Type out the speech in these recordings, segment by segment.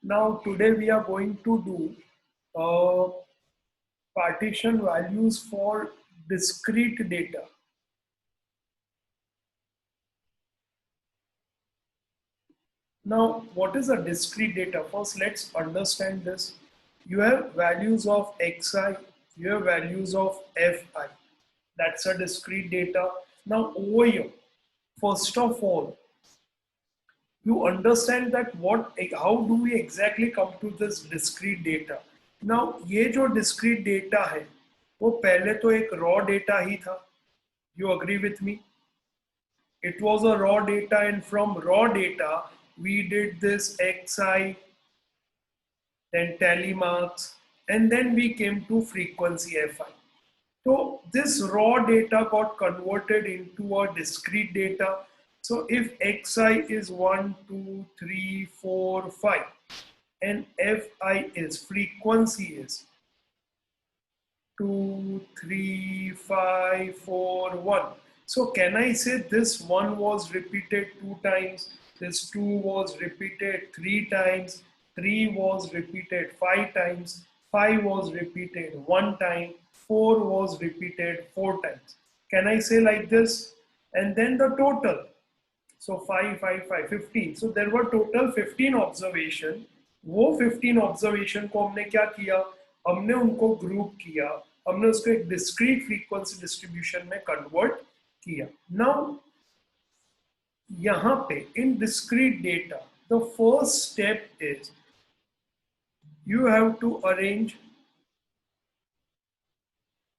Now today we are going to do partition values for discrete data. Now what is a discrete data? First let's understand this. You have values of xi, you have values of fi. That's a discrete data. Now over here, first of all, you understand that how do we exactly come to this discrete data. Now ये जो discrete data है वो पहले तो एक raw data ही था. You agree with me? It was a raw data, and from raw data we did this xi, then tally marks, and then we came to frequency fi. So this raw data got converted into a discrete data. So if xi is 1, 2, 3, 4, 5, and fi is frequency is 2, 3, 5, 4, 1. So can I say this 1 was repeated 2 times, this 2 was repeated 3 times, 3 was repeated 5 times, 5 was repeated 1 time, 4 was repeated 4 times. Can I say like this? And then the total. So 5, 5, 5, 15. So there were total 15 observation. वो 15 observation को हमने क्या किया, हमने उनको group किया, हमने उसको एक डिस्क्रीट फ्रीक्वेंसी डिस्ट्रीब्यूशन में कन्वर्ट किया. नाउ यहाँ पे इन discrete data the first step is you have to arrange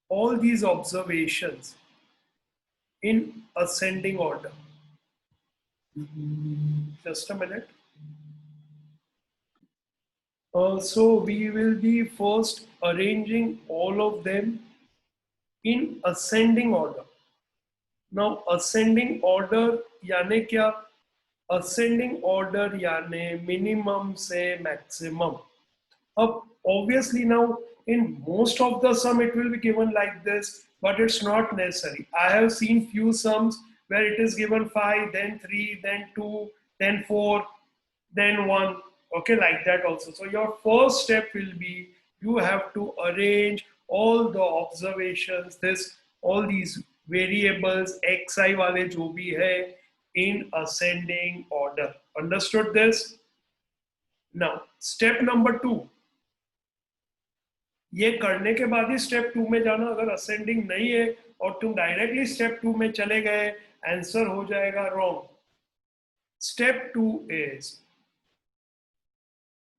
all these observations in ascending order. Just a minute. So we will be first arranging all of them in ascending order. Now ascending order यानी क्या? Ascending order यानी minimum से maximum. Obviously now in most of the sum it will be given like this, but it's not necessary. I have seen few sums where it is given 5, then 3, then 2, then 4, then 1. Okay, like that also. So your first step will be you have to arrange all the observations, all these variables xi wale jo bhi hai in ascending order. Understood this? Now step number 2. ये करने के बाद ही step 2 में जाना. अगर ascending नहीं है और तुम डायरेक्टली स्टेप 2 में चले गए, आंसर हो जाएगा wrong. Step 2 is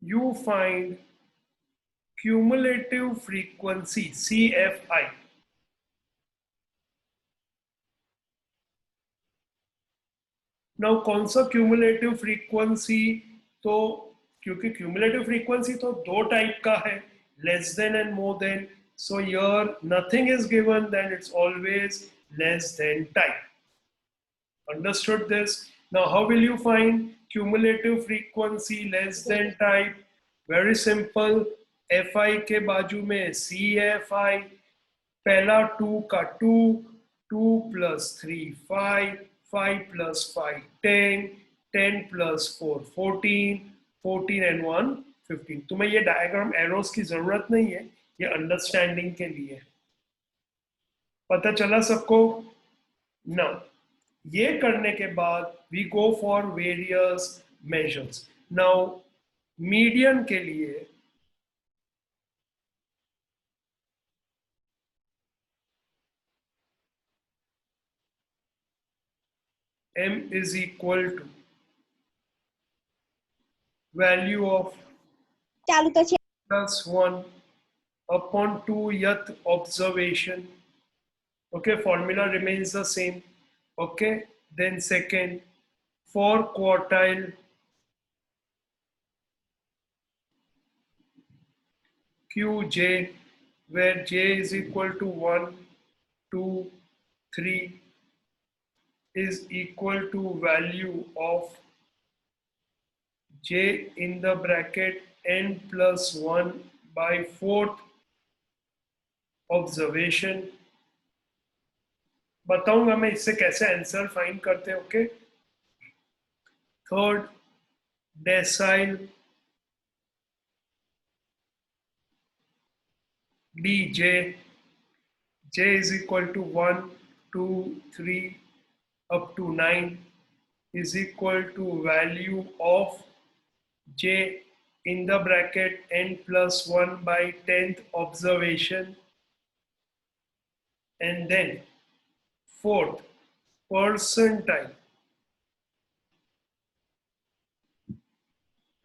you find cumulative frequency CFI. Now कौन सा cumulative frequency? तो क्योंकि cumulative frequency तो दो टाइप का है, less than and more than. So here nothing is given, then it's always less than type. Understood this? Now how will you find cumulative frequency less than type? Very simple. fi के बाजू में CFI, पहला 2 का 2, 2 plus 3 5, 5 plus 5 10, 10 plus 4 14, 14 and 1 15. तुम्हें ये diagram arrows की जरूरत नहीं है, ये अंडरस्टैंडिंग के लिए. पता चला सबको? Now ये करने के बाद we go for various measures. Now median के लिए m is equal to value of plus 1 upon 2th observation. Okay, formula remains the same. Okay, then second, for quartile qj, where j is equal to 1, 2, 3 is equal to value of j in the bracket n plus 1 by 4th observation. बताऊंगा मैं इससे कैसे answer find करते हैं. Okay, third decyl dj, j is equal to 1, 2, 3 up to 9 is equal to value of j in the bracket n plus 1 by 10th observation, and then fourth percentile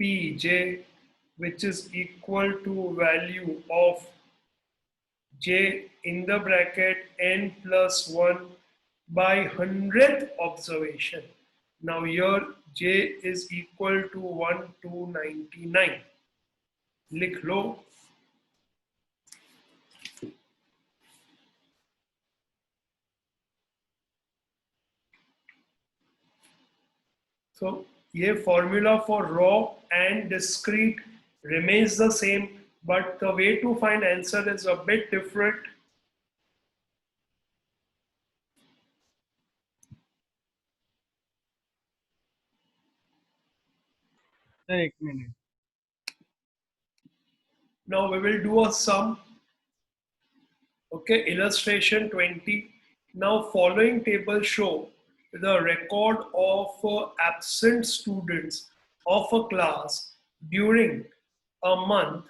pj, which is equal to value of j in the bracket n plus 1 by 100th observation. Now here j is equal to 1 to 99. लिख लो. So ये formula for raw and discrete remains the same, but the way to find answer is a bit different. एक minute. Now we will do a sum. Okay, illustration 20. Now following table show the record of absent students of a class during a month.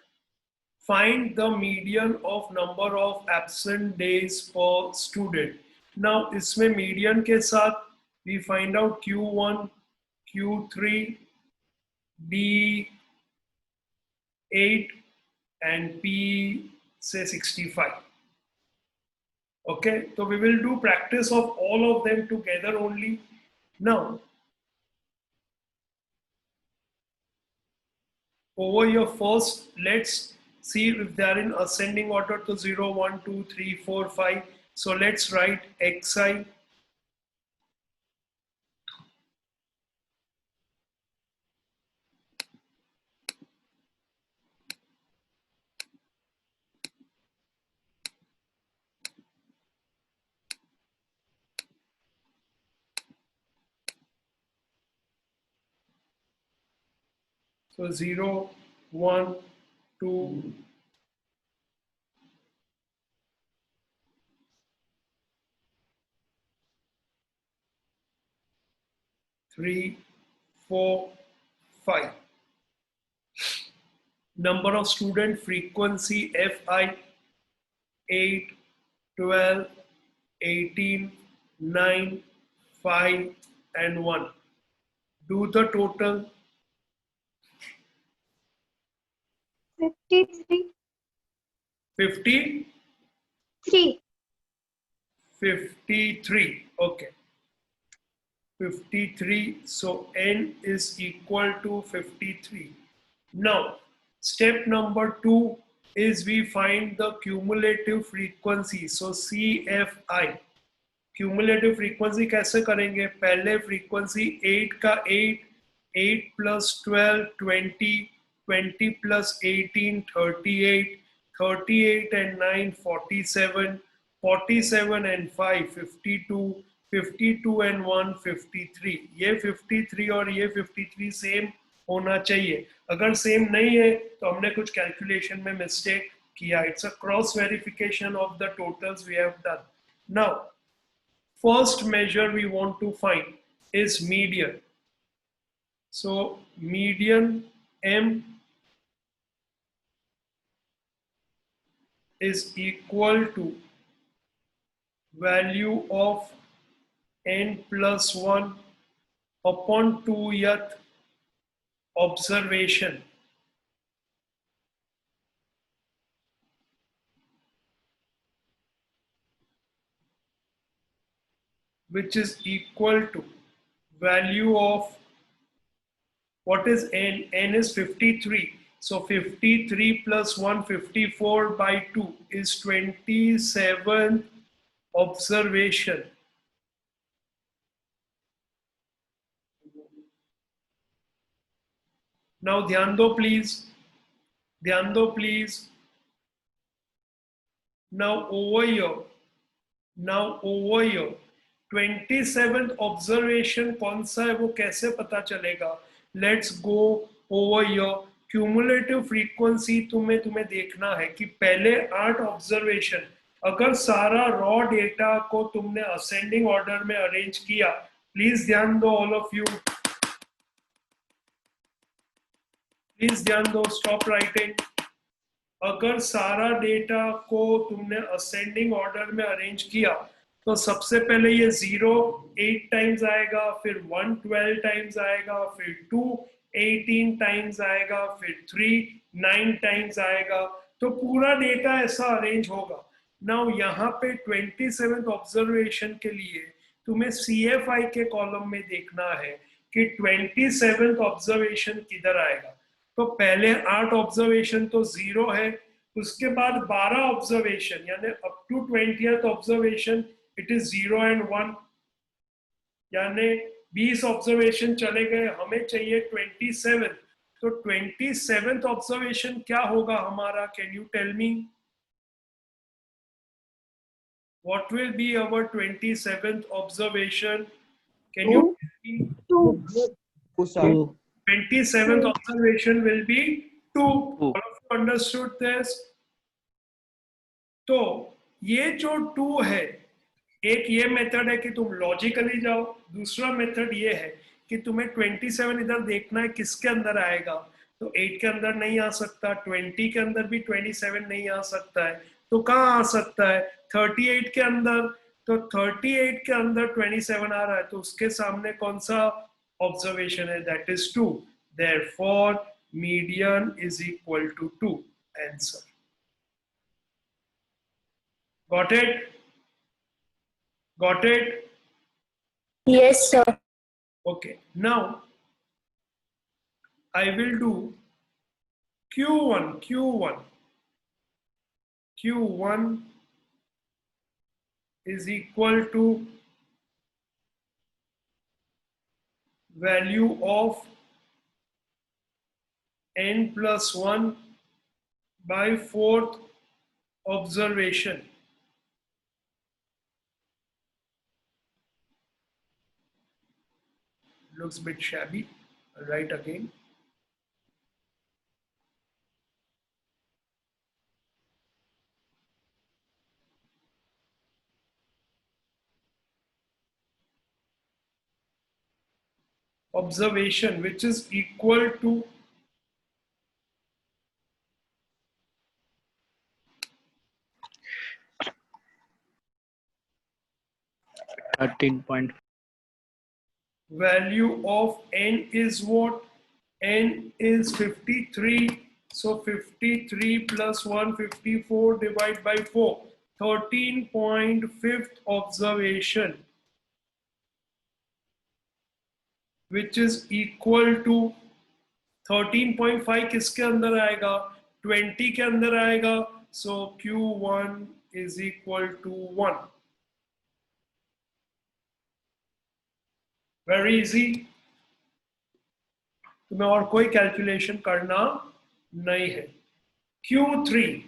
Find the median of number of absent days per student. Now इसमें median के साथ we find out Q1, Q3, D8 and P say 65. Okay, so we will do practice of all of them together only. Now, over here first, let's see if they are in ascending order to 0, 1, 2, 3, 4, 5. So let's write xi. So 0, 1, 2, 3, 4, 5. Number of student frequency Fi 8, 12, 18, 9, 5 and 1. Do the total. 53. 50? 3. 53. Okay. 53. So n is equal to 53. Now, step number 2 is we find the cumulative frequency. So CFI. Cumulative frequency कैसे करेंगे? पहले frequency 8 का 8, 8 plus 12, 20, 20 plus 18, 38, 38 and 9, 47, 47 and 5, 52, 52 and 1, 53. ये 53 और ये 53 same होना चाहिए. अगर सेम नहीं है तो हमने कुछ कैलकुलेशन में मिस्टेक किया. It's a cross verification of the totals we have done. Now, first measure we want to find is median. So median M is equal to value of n plus 1 upon 2th observation, which is equal to value of, what is n? N is 53. So 53 plus 1, 54 by 2 is 27th observation. Now ध्यान दो please. ध्यान दो please. Now over here, 27th observation कौन सा है वो कैसे पता चलेगा? Let's go over here. Cumulative frequency तुम्हें देखना है कि पहले 8 ऑब्जर्वेशन, अगर सारा रॉ डेटा को तुमने असेंडिंग ऑर्डर में अरेंज किया, प्लीज ध्यान दो ऑल ऑफ यू, प्लीज ध्यान दो, स्टॉप राइटिंग। अगर सारा डेटा को तुमने असेंडिंग ऑर्डर में अरेंज किया तो सबसे पहले ये 0 8 टाइम्स आएगा, फिर 1 12 टाइम्स आएगा, फिर 2 18 टाइम्स आएगा, फिर 3 9 टाइम्स आएगा। तो पूरा डेटा ऐसा अरेंज होगा। नाउ यहाँ पे 27th ऑब्जर्वेशन के लिए तुम्हें CFI के कॉलम में देखना है कि 27th ऑब्जर्वेशन किधर आएगा। तो पहले 8 ऑब्जर्वेशन तो 0 है, उसके बाद 12 ऑब्जर्वेशन यानी up to 20th observation it is 0 and 1, यानी 20 ऑब्जर्वेशन चले गए, हमें चाहिए 27। तो 27th ऑब्जर्वेशन क्या होगा हमारा, can you tell me what will be our 27th observation, can you tell me? 27th observation will be 2. All of you understood this? तो ये जो 2 है, एक ये मेथड है कि तुम लॉजिकली जाओ, दूसरा मेथड ये है कि तुम्हें 27 इधर देखना है किसके अंदर आएगा। तो 8 के अंदर नहीं आ सकता, 20 के अंदर भी 27 नहीं आ सकता है, तो कहाँ आ सकता है 38 के अंदर। तो 38 के अंदर 27 आ रहा है, तो उसके सामने कौन सा ऑब्जर्वेशन है, that is 2। Therefore median is equal to 2. Answer. Got it? Got it? Yes, sir. Okay. Now I will do Q1. Q1 is equal to value of n plus 1 by 4th observation. Looks a bit shabby. I'll write again. Observation which is equal to 13. value of n is what? N is 53. So 53 plus 154 divided by 4. 13.5th observation, which is equal to 13.5 किसके अंदर आएगा, 20 के अंदर आएगा। So Q1 is equal to 1. Very easy. तुम्हें और कोई calculation करना नहीं है। Q3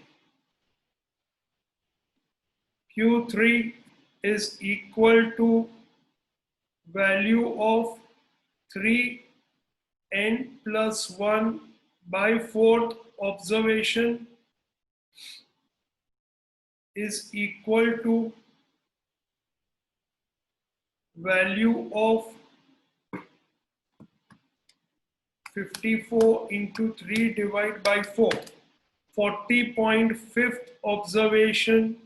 is equal to value of 3n plus 1 by 4th observation is equal to value of 54 into 3 divided by 4. 40.5th observation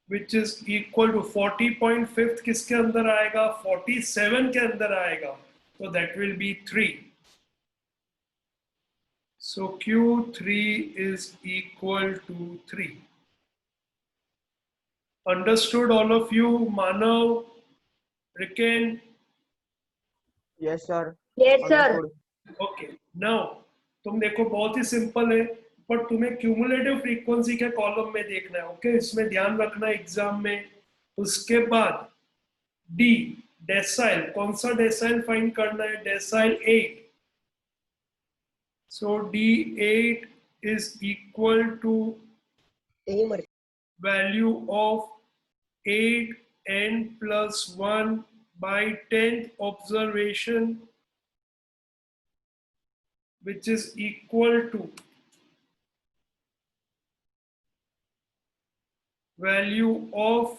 which is equal to 40.5th किसके अंदर आएगा, 47 के अंदर आएगा, so that will be 3. So Q3 is equal to 3. Understood all of you? Manav, Riken? Yes, sir. Yes, sir. Understood. Okay. Now तुम देखो बहुत ही simple है, पर तुम्हें क्यूमुलेटिव फ्रीक्वेंसी के कॉलम में देखना है। ओके, इसमें ध्यान रखना एग्जाम में। उसके बाद डी डेसाइल, कौन सा डेसाइल फाइंड करना है, decyl 8। So D8 is equal to value of 8 n plus 1 by 10th observation, which is equal to value of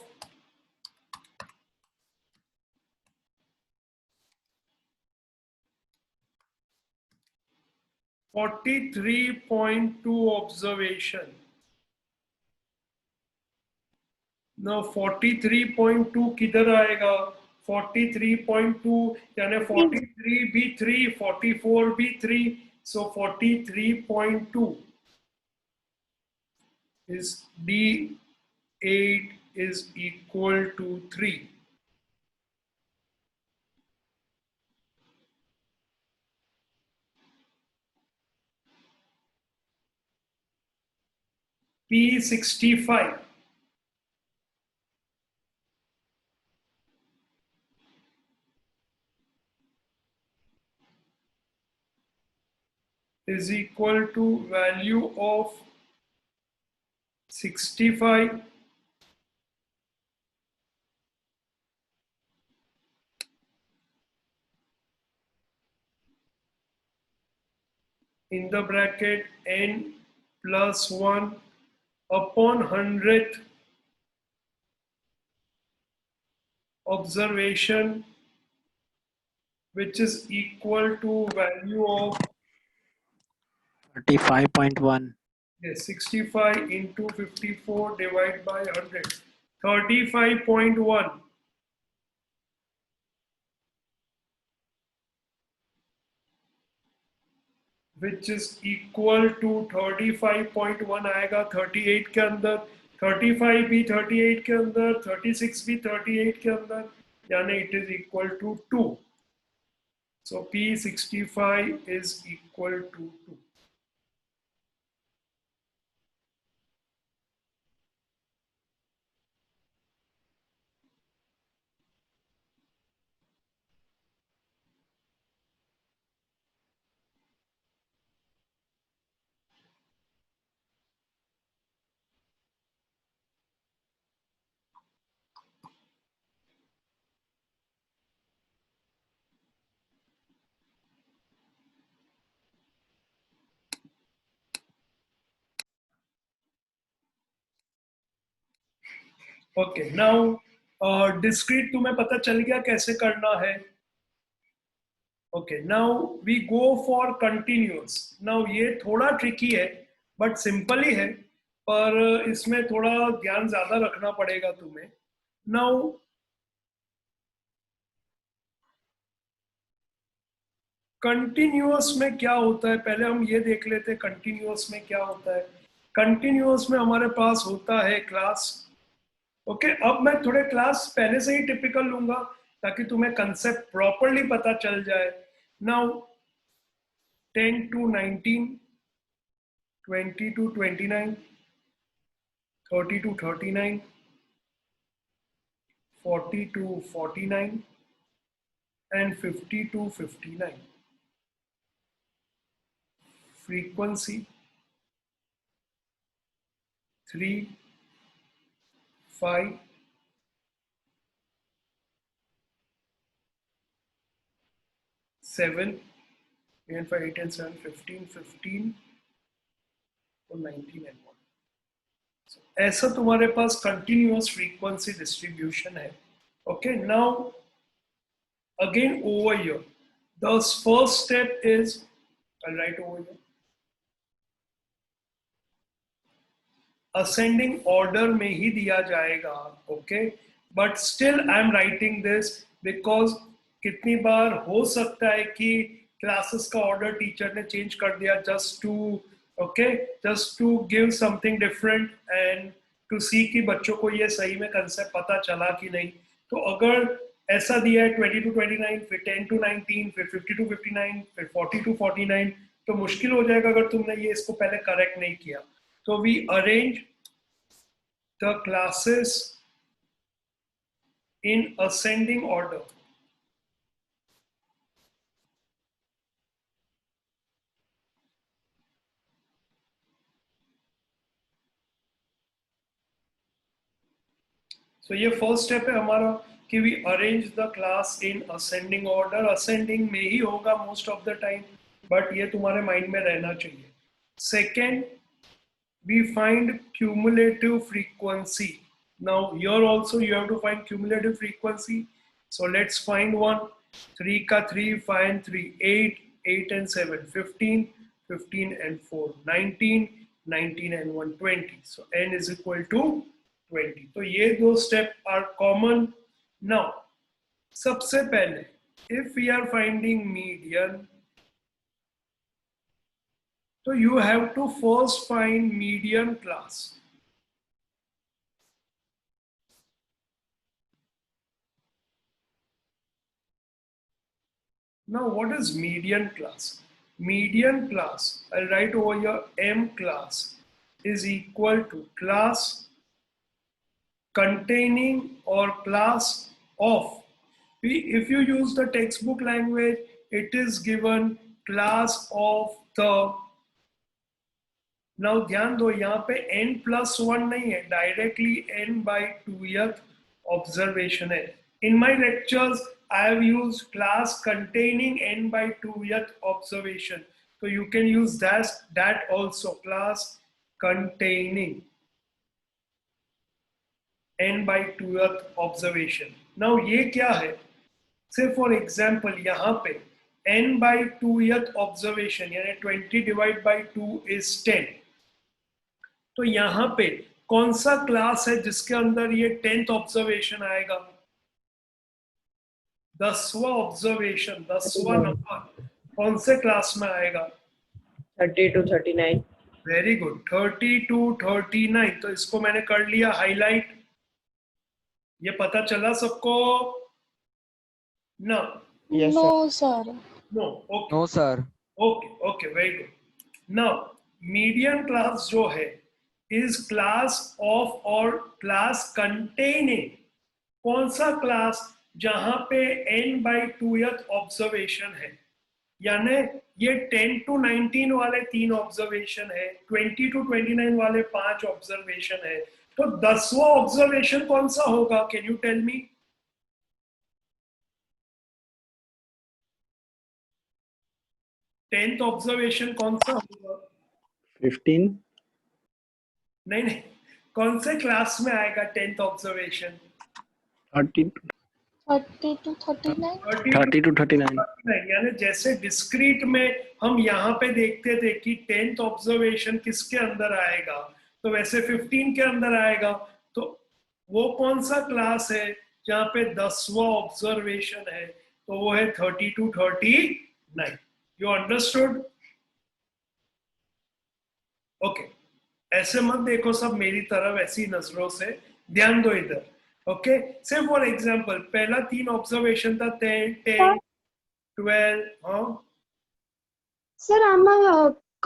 43.2 observation. Now 43.2 किधर आएगा? 43.2 यानी 43 भी 3, 44 भी 3, so 43.2 is D8 is equal to 3. P65 is equal to value of 65 in the bracket n plus 1 upon 100th observation, which is equal to value of 35.1. yes, 65 into 54 divided by 100, 35.1, which is equal to 35.1 आएगा 38 के अंदर, 35 भी 38 के अंदर, 36 भी 38 के अंदर, यानी it is equal to 2. So P65 is equal to 2. Okay now discrete तुम्हें पता चल गया कैसे करना है. Okay now we go for continuous. Now ये थोड़ा ट्रिकी है बट सिंपल ही है, पर इसमें थोड़ा ध्यान ज्यादा रखना पड़ेगा तुम्हें. नाउ कंटिन्यूअस में क्या होता है, पहले हम ये देख लेते हैं कंटिन्यूअस में क्या होता है. कंटिन्यूअस में हमारे पास होता है क्लास. ओके अब मैं थोड़े क्लास पहले से ही टिपिकल लूंगा ताकि तुम्हें कंसेप्ट प्रॉपरली पता चल जाए. Now 10 to 19, 20 to 29, 30 to 39, 40 to 49 and 50 to 59. Frequency 3, 5, 7, 3 and 5, 8 and 7, 15, 15 और 19 and 1. So, ऐसा तुम्हारे पास कंटिन्यूअस फ्रीक्वेंसी डिस्ट्रीब्यूशन है. Okay now again over here the first step is, I'll write over here, ascending order में ही दिया जाएगा. Okay but still I am writing this because कितनी बार हो सकता है कि क्लासेस का ऑर्डर टीचर ने चेंज कर दिया just to just to give something different and to see कि बच्चों को ये सही में कंसेप्ट पता चला कि नहीं. तो अगर ऐसा दिया है 20 to 29, फिर 10 to 19, फिर 50 to 59, फिर 40 to 49, तो मुश्किल हो जाएगा अगर तुमने ये इसको पहले करेक्ट नहीं किया. So we arrange the classes in ascending order. सो ये फर्स्ट स्टेप है हमारा कि we arrange the class in ascending order. Ascending में ही होगा most of the time, but ये तुम्हारे माइंड में रहना चाहिए. Second, we find cumulative frequency. Now here also you have to find cumulative frequency. So let's find one. 3 ka 3, 5 and 3, 8, 8 and 7, 15, 15 and 4, 19, 19 and 1, 20. So n is equal to 20. तो ये दो step are common. Now सबसे पहले if we are finding median, so you have to first find median class. Now what is median class? Median class, I'll write over here M class is equal to class containing or class of. If you use the textbook language, it is given class of the. Now ध्यान दो यहाँ पे n+1 नहीं है, directly n/2th observation है. In my lectures, I have used class containing n/2th observation. So you can use that also, class containing n/2th observation. Now ये क्या है? Say for example यहाँ पे n/2th observation यानी 20 डिवाइड बाई 2 is 10. तो यहाँ पे कौन सा क्लास है जिसके अंदर ये 10th ऑब्जर्वेशन आएगा? 10वां ऑब्जर्वेशन, 10वां नंबर कौन से क्लास में आएगा? 30 to 39. Very good, 30 to 39. तो इसको मैंने कर लिया हाईलाइट. ये पता चला सबको? No. Yes, No, sir. No. Okay. No, sir. Okay, very good. Now median class जो है is class of or class containing. कौन सा क्लास जहां पे n/2th ऑब्जर्वेशन है? यानी ये 10 to 19 वाले 3 ऑब्जर्वेशन है, 20 to 29 वाले 5 ऑब्जर्वेशन है. तो 10वां ऑब्जर्वेशन कौन सा होगा? Can you tell me? Tenth observation कौन सा होगा? 15. नहीं, कौन से क्लास में आएगा 10th ऑब्जर्वेशन? 30 to 39. 30 to 39. यानी जैसे डिस्क्रीट में हम यहाँ पे देखते थे कि 10th ऑब्जर्वेशन किसके अंदर आएगा, तो वैसे 15 के अंदर आएगा. तो वो कौन सा क्लास है जहाँ पे 10वां ऑब्जर्वेशन है? तो वो है 30 to 39. You understood? ओके, ऐसे मत देखो सब मेरी तरफ ऐसी नजरों से, ध्यान दो इधर. ओके, से फॉर एग्जांपल पहला 3 ऑब्जर्वेशन था 10, 12. हाँ સર આમાં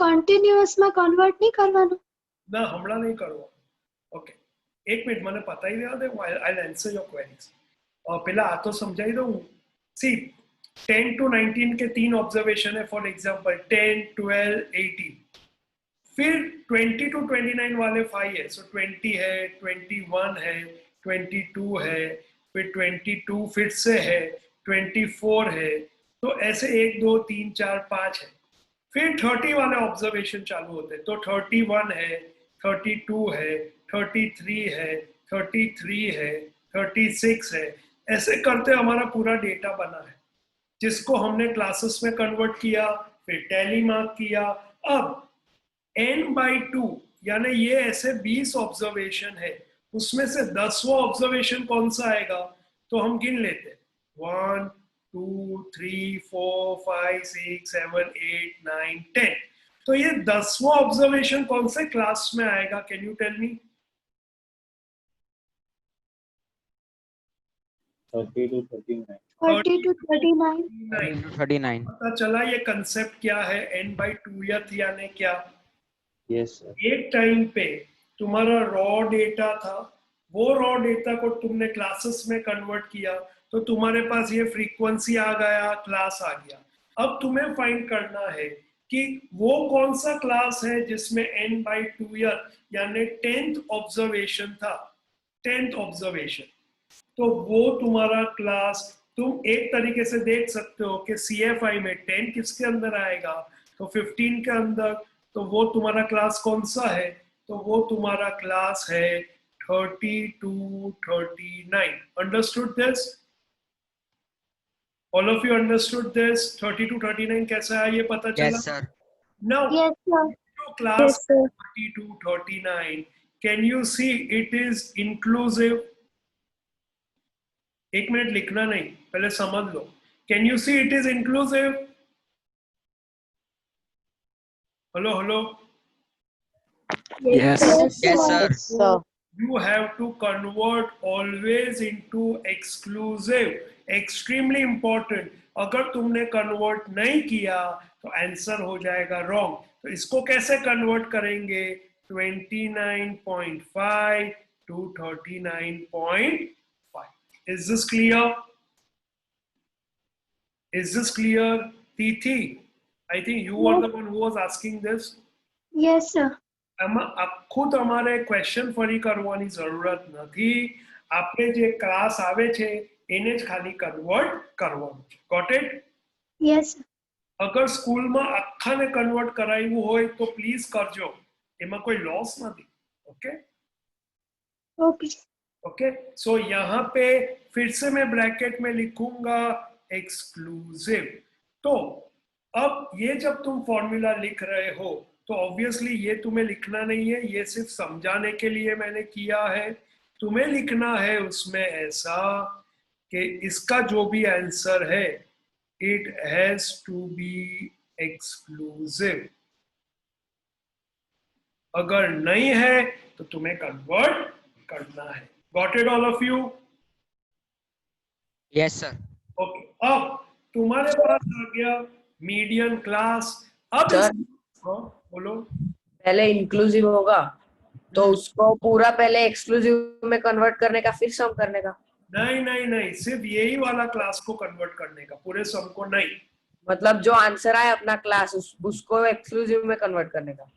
કન્ટિન્યુઅસમાં કન્વર્ટ નહીં કરવાનું? ના, હમણાં નહીં કરવો. ઓકે, એક મિનિટ મને પતાવી દેવા દે, I'll answer your queries. પહેલા આ તો સમજાવી દઉં. सी 10 to 19 के 3 ऑब्जर्वेशन है, फॉर एग्जांपल 10, 12, 18. फिर 20 to 29 वाले 5 है. सो 20 है, 21 है, 22 है, फिर 22 फिर से है, 24 है. तो ऐसे 1 2 3 4 5 है. फिर 30 वाले ऑब्जर्वेशन चालू होते हैं. तो 31 है, 32 है, 33 है, 33 है, 36 है. ऐसे करते हमारा पूरा डेटा बना है, जिसको हमने क्लासेस में कन्वर्ट किया, फिर टैली मार्क किया. अब n/2 यानी ये ऐसे 20 ऑब्जर्वेशन है, उसमें से 10वां ऑब्जर्वेशन कौन सा आएगा? तो हम गिन लेते हैं 1 2 3 4 5 6 7 8 9 10. तो ये 10वां ऑब्जर्वेशन कौन से क्लास में आएगा? Can you tell me? 30 to 39. 30 to 39. 13 to 39. पता चला ये कंसेप्ट क्या है? n/2th यानी क्या? Yes, sir. एक टाइम पे तुम्हारा रॉ डेटा था, वो रॉ डेटा को तुमने क्लासेस में कन्वर्ट किया, तो तुम्हारे पास ये फ्रीक्वेंसी आ गया, क्लास आ गया. अब तुम्हें फाइंड करना है कि वो कौन सा क्लास है जिसमें n/2th यानी 10th ऑब्जर्वेशन था. 10th observation. तो वो तुम्हारा क्लास, तुम एक तरीके से देख सकते हो कि CFI में 10 किसके अंदर आएगा, तो 15 के अंदर। तो वो तुम्हारा क्लास कौन सा है, तो वो तुम्हारा क्लास है 30 to 39। Understood this? All of you understood this? 30 to 39 कैसा है ये पता चला? Yes, sir. Now Yes, sir. class Yes, sir. 30 to 39, can you see it is inclusive? एक मिनट लिखना नहीं, पहले समझ लो। Can you see it is inclusive? Hello hello. Yes. Yes, sir. So, You have to convert always into exclusive, extremely important। अगर तुमने convert नहीं किया तो आंसर हो जाएगा रॉन्ग। तो इसको कैसे कन्वर्ट करेंगे? 29.5 to 39.5। Is this clear? Is this clear, Tithi? I think you were the one who was asking this. Yes, sir. આખું તમારે ક્વેશ્ચન ફરી કરવાની જરૂરત નથી, આપણે જે ક્લાસ આવે છે એને જ ખાલી કન્વર્ટ કરવાનું છે. Got it? Yes, sir. અગર સ્કૂલમાં આખાને કન્વર્ટ કરાવ્યું હોય તો પ્લીઝ કરજો, એમાં કોઈ લોસ નથી. Okay Okay. ओके। सो यहाँ पे फिर से मैं ब्रैकेट में लिखूंगा एक्सक्लूसिव। तो अब ये जब तुम फॉर्मूला लिख रहे हो तो ऑब्वियसली ये तुम्हें लिखना नहीं है, ये सिर्फ समझाने के लिए मैंने किया है। तुम्हें लिखना है उसमें ऐसा कि इसका जो भी आंसर है it has to be exclusive. अगर नहीं है तो तुम्हें कन्वर्ट करना है। Got it all of you? Yes, sir. Okay. अब तुम्हारे पास आ गया मीडियन क्लास। अब Sir. बोलो। पहले इंक्लूसिव होगा तो उसको पूरा पहले एक्सक्लूसिव में कन्वर्ट करने का, फिर सम करने का। नहीं नहीं नहीं, सिर्फ यही वाला क्लास को कन्वर्ट करने का, पूरे सम को नहीं। मतलब जो आंसर आए अपना क्लास उसको एक्सक्लूसिव में कन्वर्ट करने का।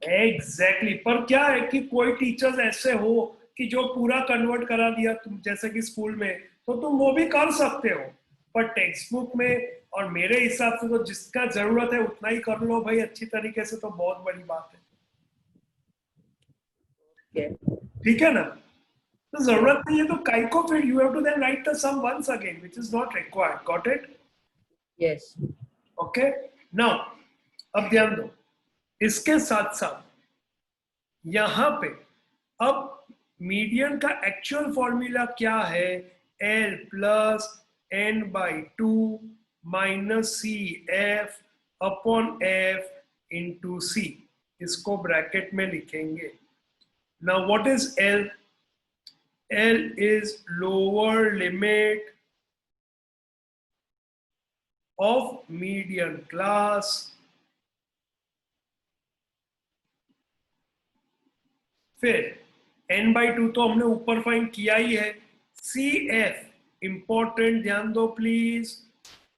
एग्जैक्टली। पर क्या है कि कोई टीचर्स ऐसे हो कि जो पूरा कन्वर्ट करा दिया तुम, जैसे कि स्कूल में, तो तुम वो भी कर सकते हो। पर टेक्स्ट बुक में और मेरे हिसाब से तो जिसका जरूरत है उतना ही कर लो भाई, अच्छी तरीके से, तो बहुत बड़ी बात है। ठीक है ना? तो जरूरत नहीं है तो काई को फिर you have to then write the sum once again which is not required. Got it? Yes. Okay. Now अब ध्यान दो, इसके साथ साथ यहां पे अब मीडियन का एक्चुअल फॉर्मूला क्या है? L plus n/2 minus CF upon F into C। इसको ब्रैकेट में लिखेंगे। Now what is L? L is lower limit of median class फिर n/2 तो हमने ऊपर फाइंड किया ही है। CF इंपॉर्टेंट, ध्यान दो please.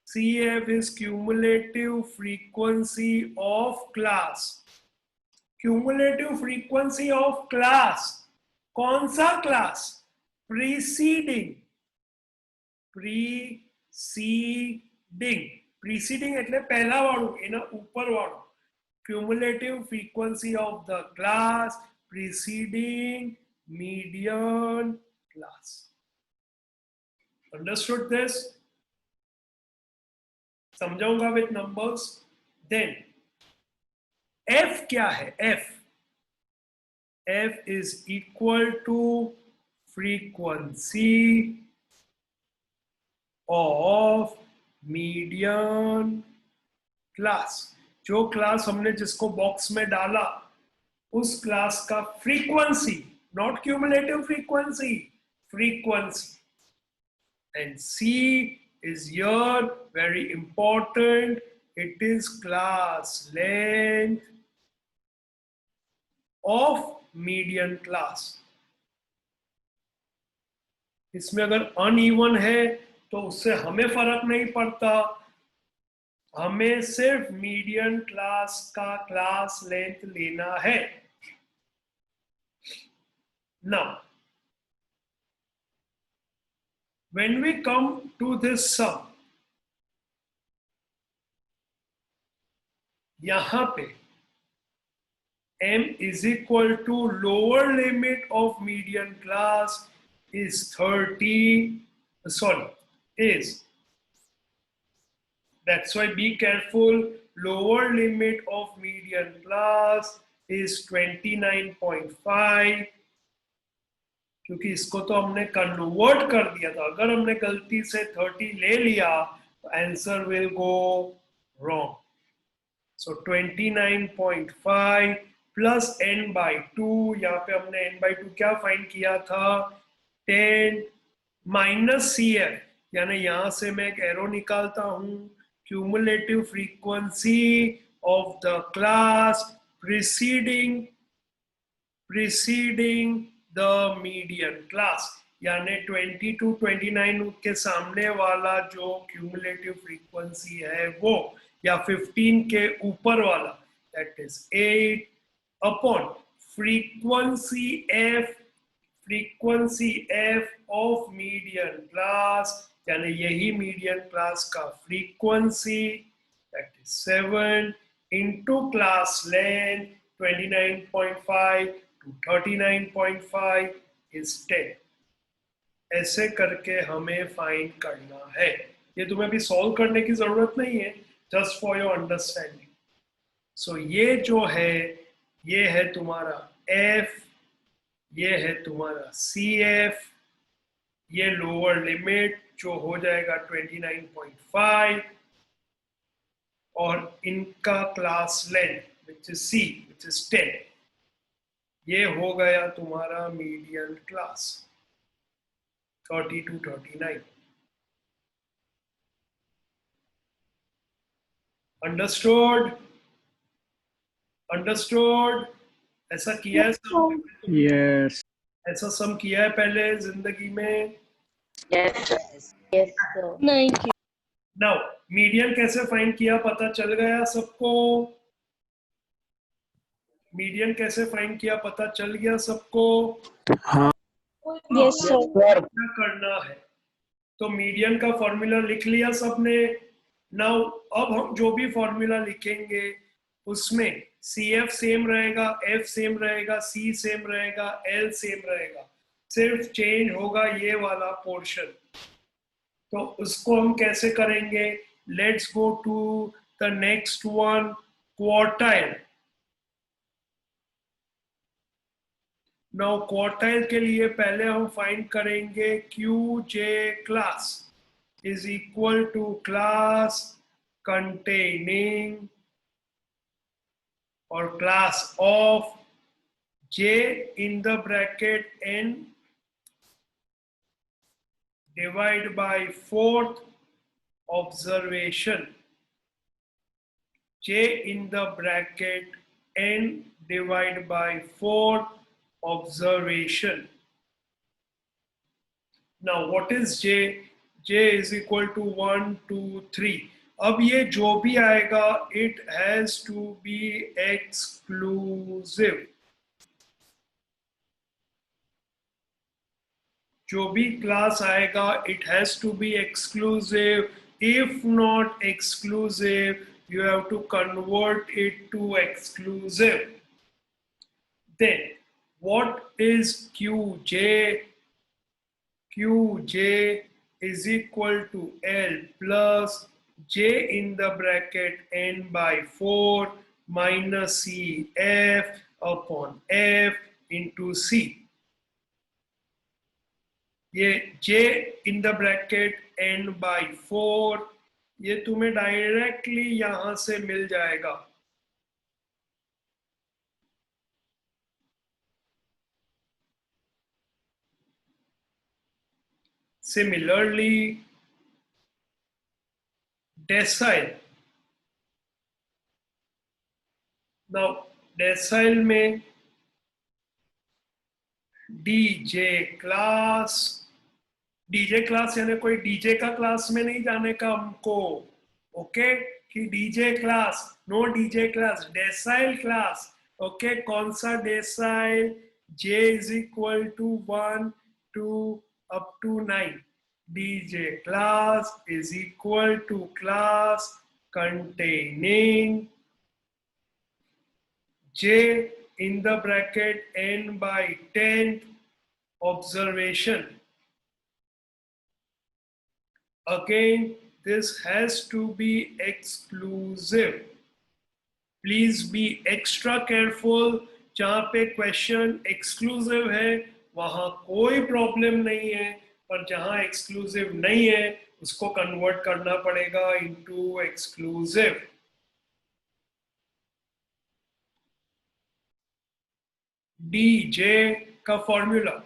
CF is cumulative frequency of class। cumulative frequency of class, कौन सा क्लास? preceding। preceding એટલે પહેલા વાળું, એના ઉપર વાળું। cumulative frequency of the class preceding median class। Understood this? समझाऊंगा with numbers। then F क्या है? F is equal to frequency of median class। जो क्लास हमने जिसको बॉक्स में डाला उस क्लास का frequency, not cumulative frequency, frequency. And C is here very important, it is class length of median class। इसमें अगर अनइवन है तो उससे हमें फर्क नहीं पड़ता, हमें सिर्फ मीडियन क्लास का क्लास लेंथ लेना है। Now when we come to this sum, यहां पे m is equal to lower limit of median class is 30, sorry, is, that's why be careful, lower limit of median class is 29.5, क्योंकि इसको तो हमने convert कर दिया था, अगर हमने गलती से 30 ले लिया तो answer will go wrong. So 29.5 plus n by 2, यहाँ पे हमने n by 2 क्या फाइंड किया था, 10 माइनस CF, यानी यहां से मैं एक एरो निकालता हूं, cumulative frequency of the class preceding the median class, यानी 20 to 29 के सामने वाला जो क्यूमुलेटिव फ्रीक्वेंसी है वो, या 15 के ऊपर वाला, that is 8 upon frequency f of median class, यानी यही मीडियन क्लास का frequency, that is 7 into class length 29.5 to 39.5 is 10. ऐसे करके हमें फाइंड करना है. ये तुम्हें अभी सॉल्व करने की जरूरत नहीं है, जस्ट फॉर योर अंडरस्टैंडिंग. सो ये जो है, ये है तुम्हारा f, ये है तुम्हारा CF, ये लोअर लिमिट जो हो जाएगा 29.5, और इनका class length which is C, which is 10. ये हो गया तुम्हारा मीडियन क्लास 30 to 39. अंडरस्टूड? ऐसा किया है सब? Yes. ऐसा सम किया है पहले जिंदगी में? Yes, sir. नहीं. नाउ मीडियन कैसे फाइंड किया, पता चल गया सबको? मीडियन कैसे फाइंड किया पता चल गया सबको? Yes sir. क्या करना है, तो मीडियन का फॉर्मूला लिख लिया सबने. नाउ अब हम जो भी फॉर्मूला लिखेंगे उसमें CF सेम रहेगा, F सेम रहेगा, C सेम रहेगा, L सेम रहेगा, सिर्फ चेंज होगा ये वाला पोर्शन. तो उसको हम कैसे करेंगे? Let's go to the next one, quartile. Now quartile के लिए पहले हम फाइंड करेंगे QJ class is equal to class containing or class of J in the bracket n divide by 4th observation. J in the bracket n divide by 4th observation. Now what is J? J is equal to 1, 2, 3. अब ये जो भी आएगा it has to be exclusive. जो भी class आएगा it has to be exclusive. If not exclusive, you have to convert it to exclusive. Then what is QJ? QJ is equal to L plus J in the bracket n by 4 minus CF upon F into C. ये J in the bracket n by 4, ये तुम्हें directly यहां से मिल जाएगा. Similarly, decile. Now decile में DJ class यानी कोई DJ का क्लास में नहीं जाने का हमको, ओके? कि DJ class, no DJ class, decile class, okay? कौन सा decile? J is equal to 1, 2 up to 9. dj class is equal to class containing j in the bracket n by 10th observation. Again, this has to be exclusive. Please be extra careful. जहाँ पे question exclusive है वहाँ कोई problem नहीं है, पर जहाँ exclusive नहीं है उसको कन्वर्ट करना पड़ेगा इनटू एक्सक्लूसिव. dj का formula,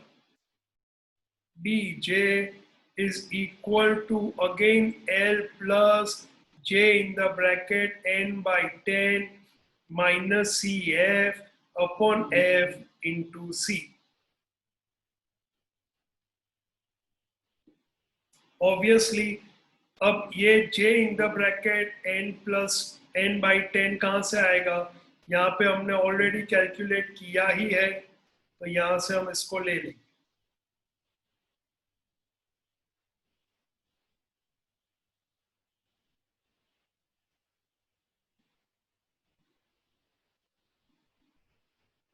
dj is equal to again L plus j in the bracket n by 10 minus Cf upon f into C. Obviously, अब ये j in the bracket n plus n by 10 कहाँ से आएगा? यहाँ पे हमने already calculate किया ही है, तो यहाँ से हम इसको ले लेंगे.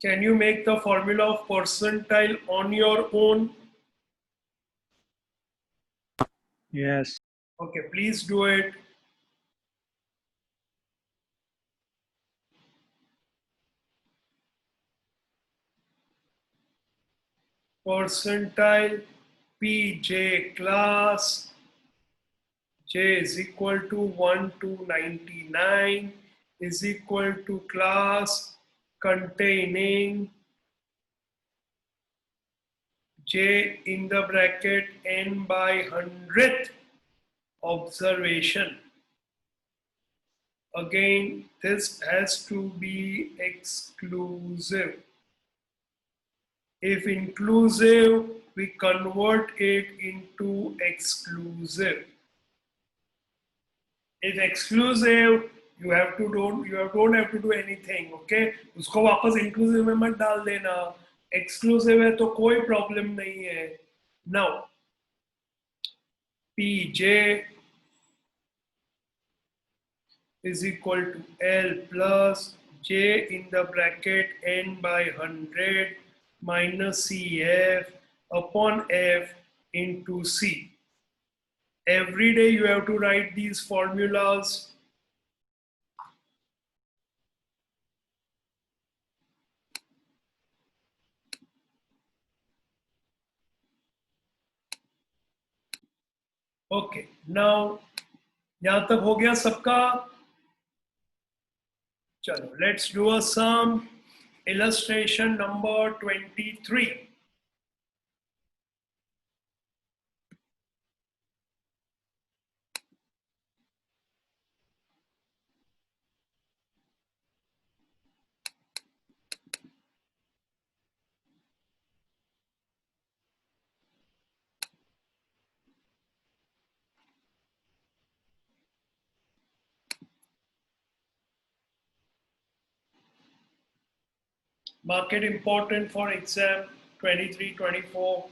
Can you make the formula of percentile on your own? Yes. Okay, please do it. Percentile pj class j is equal to 1 to 99 is equal to class containing j in the bracket n by 100th observation. Again, this has to be exclusive. If inclusive, we convert it into exclusive. If exclusive, you don't have to do anything, okay? उसको वापस inclusive में मत डाल देना. Exclusive है तो कोई problem नहीं है. Now, Pj is equal to L plus j in the bracket n by 100 minus Cf upon f into C. Every day you have to write these formulas. Okay, now यहाँ तक हो गया सबका. चलो, let's do a sum. Illustration number 23. Market important for exam 23-24.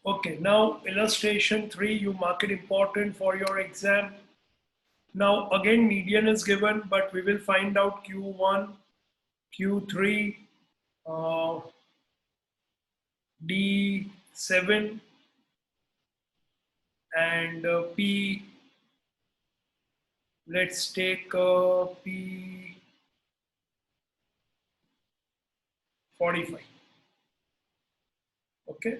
Okay, now illustration 3, you mark it important for your exam. Now again median is given, but we will find out Q1, Q3, D7 and P let's take P45. Okay,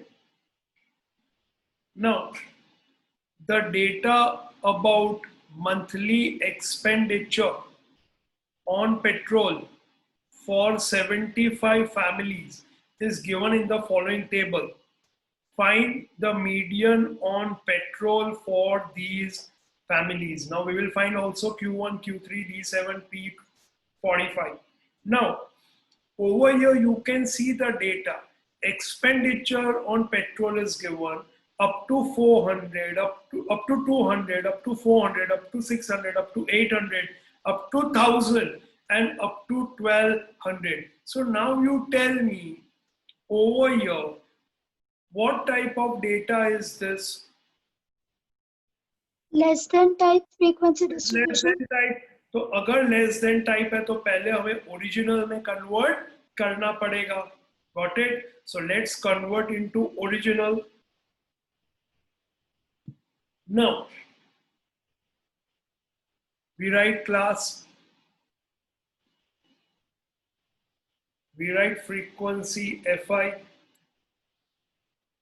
now the data about monthly expenditure on petrol for 75 families is given in the following table. Find the median on petrol for these families. Now we will find also Q1, Q3, D7, P45. Now over here you can see the data. Expenditure on petrol is given up to 400, up to 200, up to 400, up to 600, up to 800, up to 1000, and up to 1200. So now you tell me over here what type of data is this? Less than type frequency less distribution. Then type, तो अगर less than type है तो पहले हमें original में convert करना पड़ेगा. Got it? So let's convert into original. Now we write class, we write frequency fi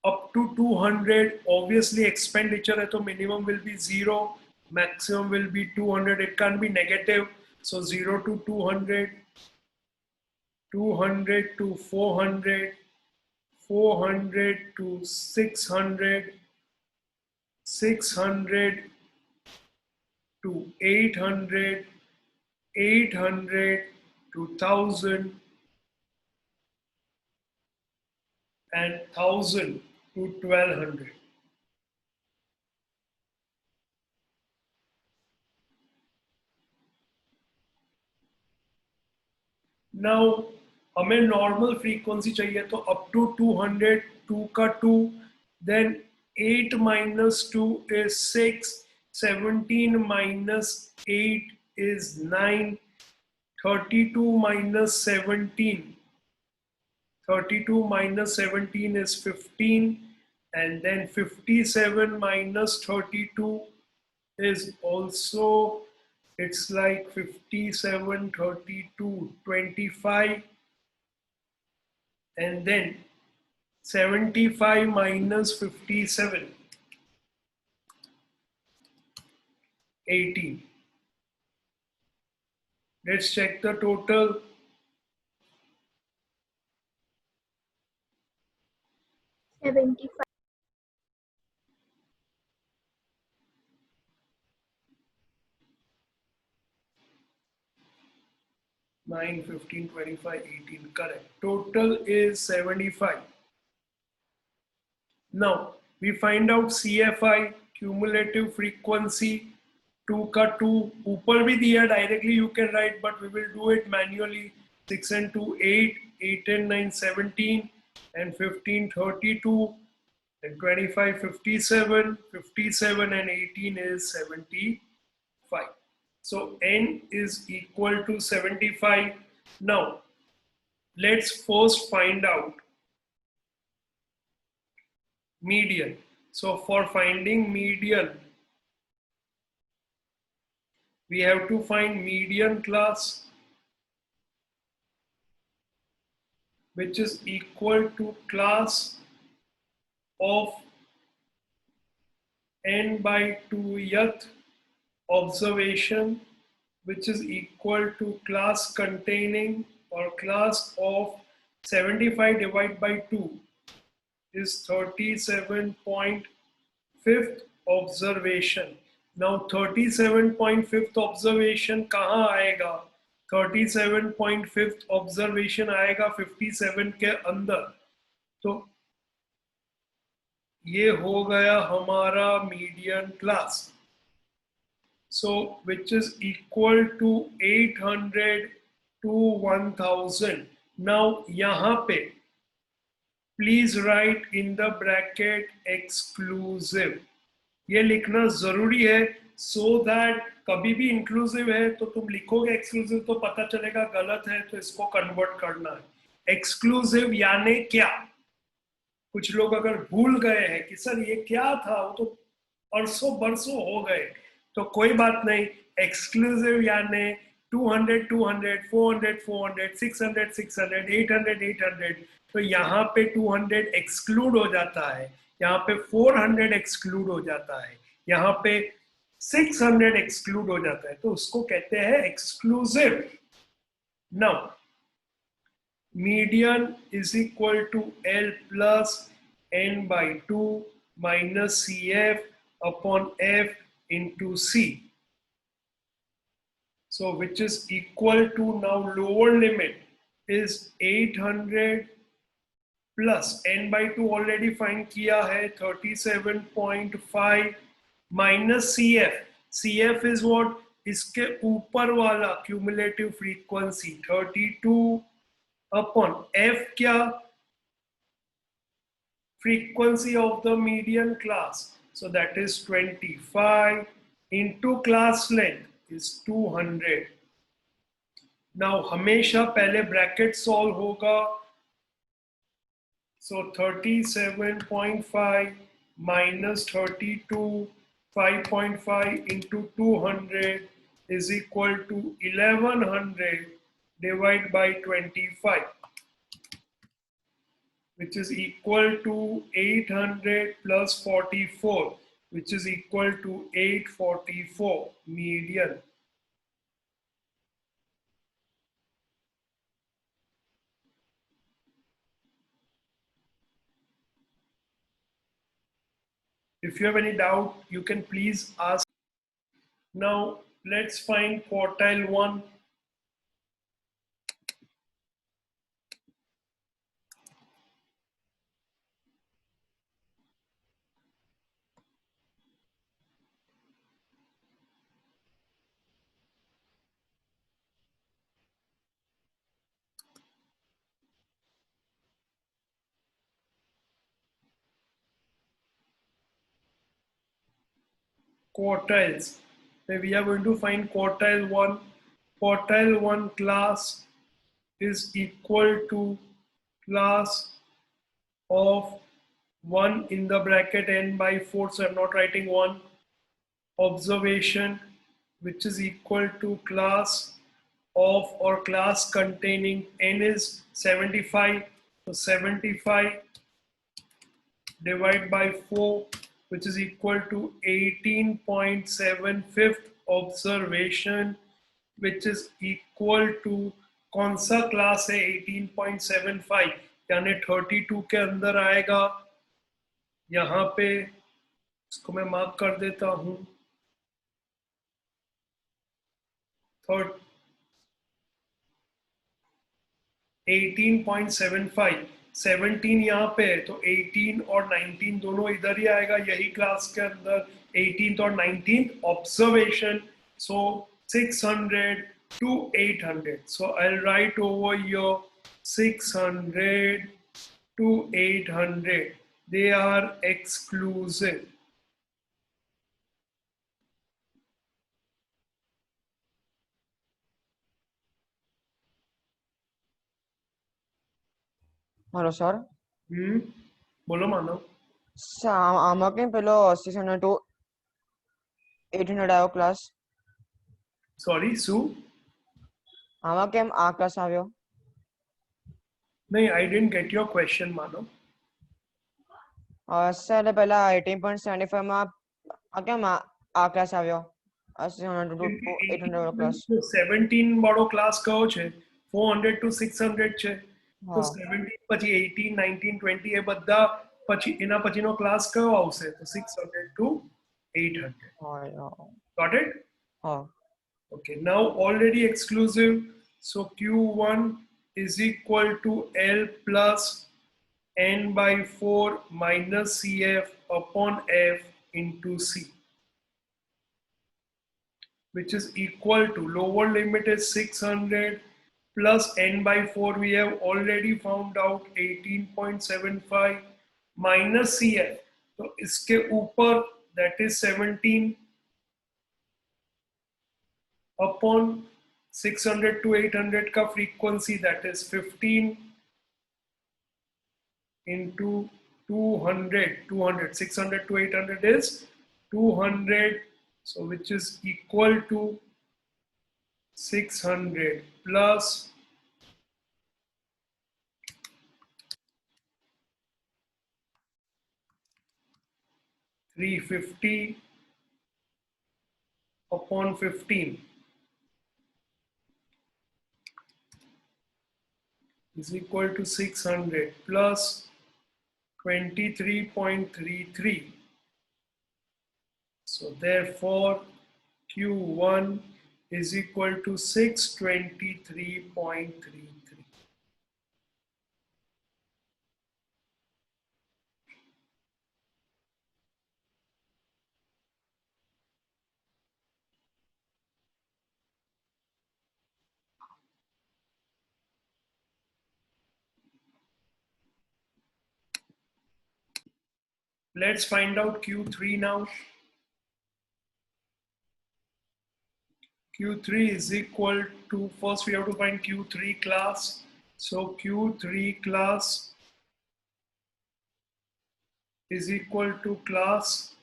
up to 200. Obviously expenditure है तो minimum will be 0, maximum will be 200. It can't be negative, so 0 to 200, 200 to 400, 400 to 600, 600 to 800, 800 to 1000, and 1000 to 1200. Now हमें normal frequency चाहिए तो up to 200, 2 का 2, then 8 minus 2 is 6, 17 minus 8 is 9, 32 minus 17, 32 minus 17 is 15, and then 57 minus 32 is also, it's like 57, 32, 25, and then 75 minus 57, 18. Let's check the total. $75. 9, 15, 25, 18. Correct. Total is 75. Now we find out CFI, cumulative frequency. 2 का 2 ऊपर भी दिया directly you can write, but we will do it manually. 6 and 2 8, 8 and 9 17, and 15 32, and 25 57, 57 and 18 is 75. So n is equal to 75. Now let's first find out median. So for finding median, we have to find median class, which is equal to class of n by 2th observation, which is equal to class containing, or class of 75 divided by 2 is 37.5th observation. Now 37.5th observation कहाँ आएगा? 37.5th observation आएगा 57 के अंदर. तो ये हो गया हमारा median class. So which is equal to 800 to 1000. Now यहाँ पे please write in the bracket exclusive. ये लिखना जरूरी है so that कभी भी इंक्लूसिव है तो तुम लिखोगे एक्सक्लूसिव तो पता चलेगा गलत है तो इसको कन्वर्ट करना है. एक्सक्लूसिव यानी क्या? कुछ लोग अगर भूल गए हैं कि सर ये क्या था, वो तो बरसों बरसों हो गए, तो कोई बात नहीं. एक्सक्लूसिव यानी 200 200 400 400 600 600 800 800, तो यहाँ पे 200 एक्सक्लूड हो जाता है, यहाँ पे 400 एक्सक्लूड हो जाता है, यहाँ पे 600 एक्सक्लूड हो जाता है, तो उसको कहते हैं exclusive. Now median is equal to L plus n by 2 minus CF upon F into C. So which is equal to, now lower limit is 800 plus n by 2 already find किया है 37.5 minus CF. CF is what? इसके ऊपर वाला cumulative frequency 32 upon F क्या? Frequency of the median class. So that is 25 into class length is 200. Now हमेशा पहले bracket solve होगा. So 37.5 minus 32, 5.5 into 200 is equal to 1100 divided by 25, which is equal to 800 plus 44, which is equal to 844 median. If you have any doubt, you can please ask. Now let's find quartile 1. Quartiles. So we are going to find quartile 1. Quartile 1 class is equal to class of 1 in the bracket n by 4, so I'm not writing 1, observation, which is equal to class of, or class containing, n is 75, so 75 divided by 4, which is equal to 18.75 observation, which is equal to, कौन सा class है 18.75, यानी 32 के अंदर आएगा. यहाँ पे इसको मैं मार्क कर देता हूँ. 18.75, 17 यहाँ पे है, तो 18 और 19 दोनों इधर ही आएगा यही क्लास के अंदर. 18th और 19th observation. So 600 to 800. So I'll write over here 600 to 800. They are exclusive. Hello sir बोलो मानव. આમાં કેમ પેલો 600 to 800 આવ્યો ક્લાસ? Sorry, Sue? આમાં કેમ આ ક્લાસ આવ્યો? नहीं, I didn't get your question, Manav. Sir પેલા 18.75 માં આ કેમ આ ક્લાસ આવ્યો? 600 to 800 વાળો ક્લાસ. 17 વાળો ક્લાસ કયો છે? 400 to 600 છે. તો હા 17 પછી 18 19 20 એ બધા પછી એના પછીનો ક્લાસ કયો આવશે? તો 600 to 800. હા Got it? હા Okay, now already exclusive. So Q1 is equal to L plus n by 4 minus CF upon F into C, which is equal to, lower limit is 600 plus n by 4, we have already found out 18.75 minus CF. So इसके ऊपर, that is 17 upon 600 to 800 का frequency, that is 15 into 200. 600 to 800 is 200, so which is equal to 600 plus 350 upon 15 is equal to 600 plus 23.33. So therefore Q1 is equal to 623.33. Let's find out Q3 now. Q3 is equal to, first we have to find Q3 class. So Q3 class is equal to class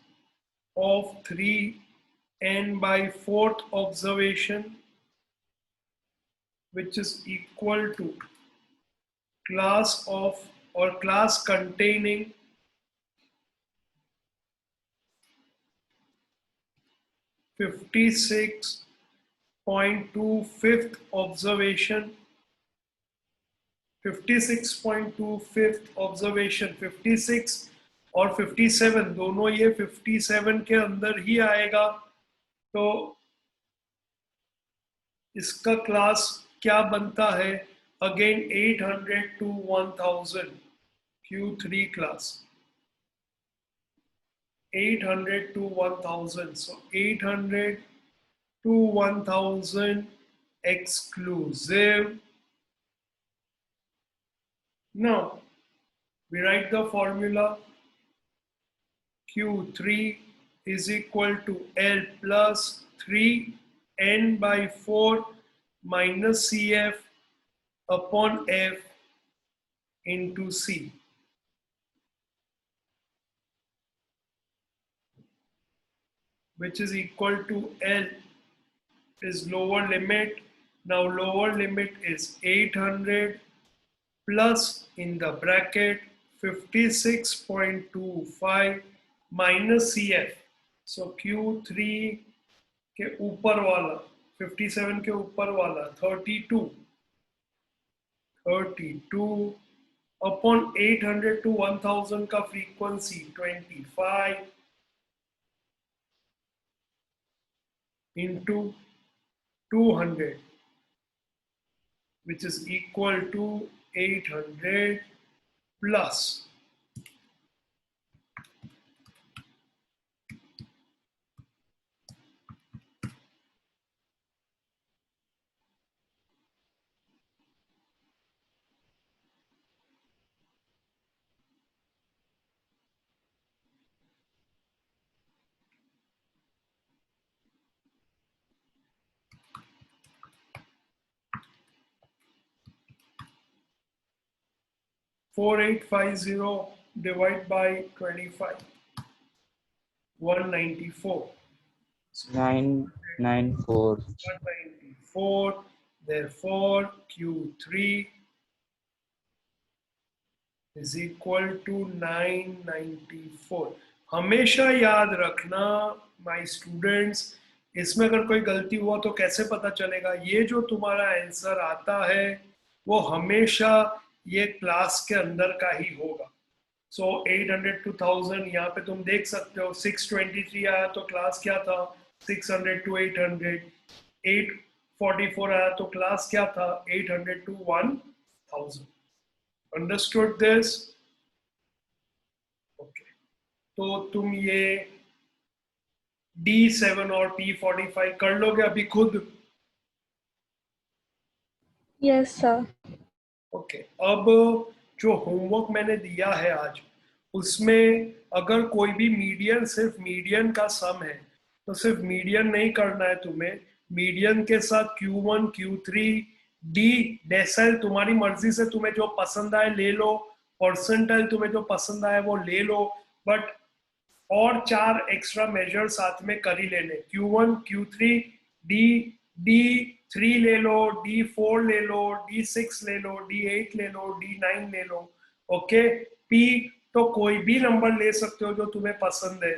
of 3n by 4th observation, which is equal to class of or class containing 56.2 fifth observation, 56.2 fifth observation, 56 और 57 दोनों ये 57 के अंदर ही आएगा, तो इसका class क्या बनता है? Again 800 to 1000 Q3 class, 800 to 1000. So 800 to 1000 exclusive. Now we write the formula. Q3 is equal to L plus 3n by 4 minus CF upon F into C. Which is equal to L is lower limit. Now lower limit is 800 plus in the bracket 56.25 minus CF. So Q3 के ऊपर वाला 57 के ऊपर वाला 32 upon 800 to 1000 का frequency 25 into 200, which is equal to 800 plus 4850 divided by 25, 194. 994. 194. Therefore, Q3 is equal to 994. हमेशा याद रखना my students, इसमें अगर कोई गलती हुआ तो कैसे पता चलेगा? ये जो तुम्हारा आंसर आता है वो हमेशा ये क्लास के अंदर का ही होगा. सो 800 to 1000 यहाँ पे तुम देख सकते हो. 623 आया तो क्लास क्या था? 600 to 800. 844 आया तो क्लास क्या था? 800 to 1000. Understood this? Okay. तो तुम ये D7 और P45 कर लोगे अभी खुद? Yes, sir. ओके. अब जो होमवर्क मैंने दिया है आज, उसमें अगर कोई भी मीडियन, सिर्फ मीडियन का सम है तो सिर्फ मीडियन नहीं करना है तुम्हें. मीडियन के साथ Q1, Q3, D डेसाइल तुम्हारी मर्जी से, तुम्हें जो पसंद आए ले लो. परसेंटाइल तुम्हें जो पसंद आए वो ले लो. बट और 4 एक्स्ट्रा मेजर साथ में कर ही लेने. Q1, Q3, D, 3 ले लो, D4 ले लो, D6 ले लो, D8 ले लो, D9 ले लो. ओके, P तो कोई भी नंबर ले सकते हो जो तुम्हें पसंद है.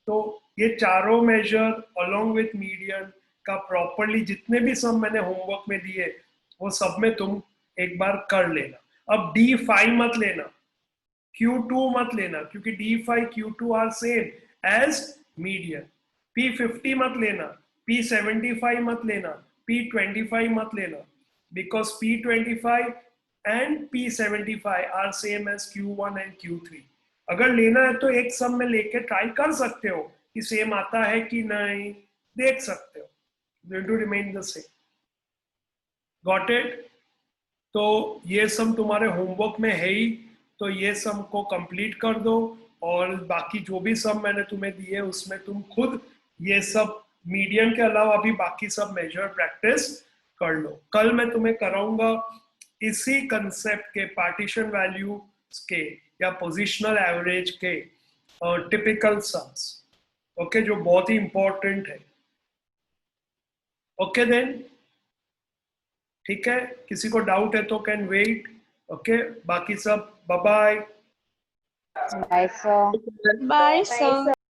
तो ये चारों मेजर अलोंग विथ मीडियन का प्रॉपरली जितने भी सब मैंने होमवर्क में दिए वो सब में तुम एक बार कर लेना. अब D5 मत लेना, Q2 मत लेना, क्योंकि D5 Q2 are same as median. P50 मत लेना, P75 मत लेना, P25 मत लेना, because P25 and P75 are same as Q1 and Q3. अगर लेना है तो एक सब में लेके ट्राई कर सकते हो कि सेम आता है कि नहीं, देख सकते हो. Going to remain the same. Got it? तो ये सब तुम्हारे होमवर्क में है ही, तो ये सब को कंप्लीट कर दो. और बाकी जो भी सब मैंने तुम्हें दिए उसमें तुम खुद ये सब मीडियन के अलावा भी बाकी सब मेजर प्रैक्टिस कर लो. कल मैं तुम्हें कराऊंगा इसी कंसेप्ट के पार्टीशन वैल्यू के या पोजिशनल एवरेज के टिपिकल सम्स. ओके, जो बहुत ही इंपॉर्टेंट है. ओके देन, ठीक है. किसी को डाउट है तो कैन वेट. ओके, बाकी सब bye bye. Bye, sir. Bye, sir.